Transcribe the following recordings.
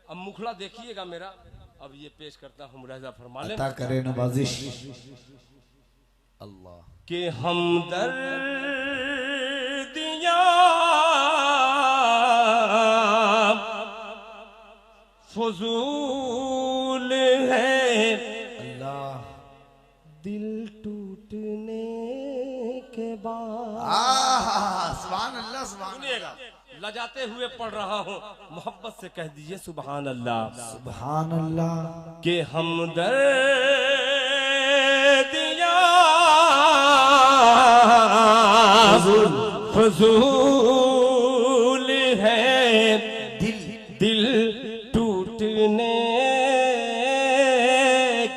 अब मुखड़ा देखिएगा मेरा, अब ये पेश करता हूँ मुलाहिजा फरमा लें। अता करे नवाजिश अल्लाह के हमदर्दियाँ फजूल है, अल्लाह दिल टूटने के बाद। सुभान अल्लाह सुभान सुनिएगा, लजाते हुए पढ़ रहा हूँ, मोहब्बत से कह दीजिए सुभान अल्लाह। सुभान अल्लाह के हमदर्दियाँ फजूल है, दिल टूटने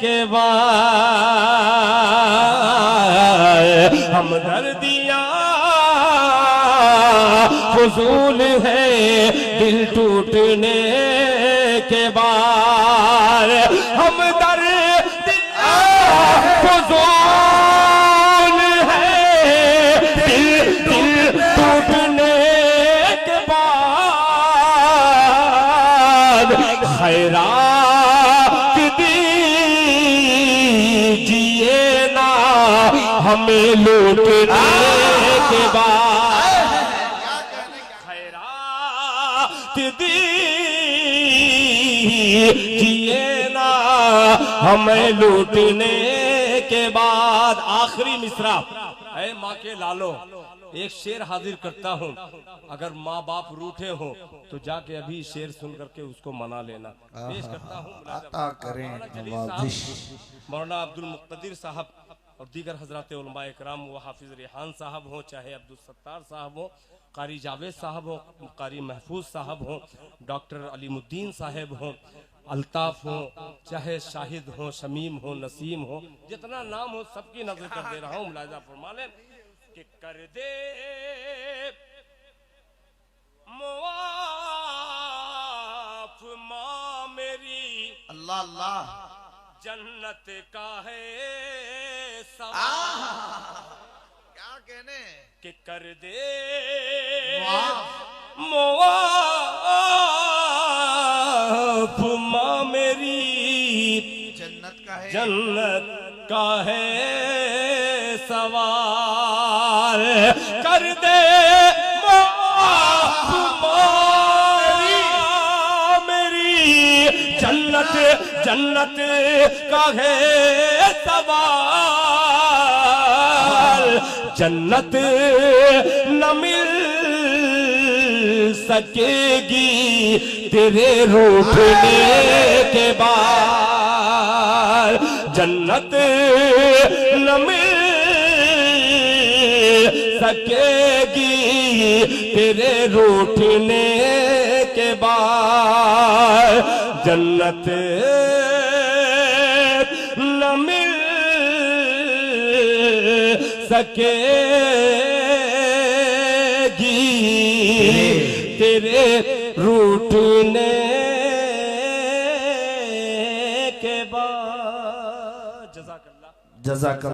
के बाद। हमदर्दियाँ फजूल है, दिल टूटने के बाद। हमदर्दियाँ फजूल है, दिल टूटने के बाद। खैरात दीजिए ना हमें लूटने के बाद। खैरात दीजिए ना हमें लूटने के बाद। आखिरी मिसरा, ऐ माँ के लालो, एक शेर हाजिर करता हूँ, अगर माँ बाप रूठे हो तो जाके अभी शेर सुन करके उसको मना लेना। पेश करता हूँ अता करें नवाजिश। मौलाना अब्दुल मुक्तदिर साहब और दीगर हजरात उलमा इकराम, वो हाफिज रेहान साहब हो, चाहे अब्दुल सत्तार साहब हो, कारी जावेद साहब हो, कारी महफूज साहब हो, डॉक्टर अलीमुद्दीन साहब हो, अल्ताफ हो, चाहे शाहिद हो, शमीम हो, नसीम हो, जितना नाम हो सबकी नजर कर दे रहा हूँ। मुलाहिजा फरमा लें कि कर दे मुआफ माँ मेरी, अल्लाह अल्लाह जन्नत का है क्या कहने कि कर दे मुआफ माँ मेरी, जन्नत का है जन्नत का है सवाल। कर दे मुआफ माँ मेरी, जन्नत जन्नत का है सवाल। जन्नत न मिल सकेगी तेरे रूठने के बाद। जन्नत न मिल सकेगी तेरे रूठने के बाद। जन्नत न मिल सकेगी तेरे रूठने के बाद। जज़ाकल्लाह।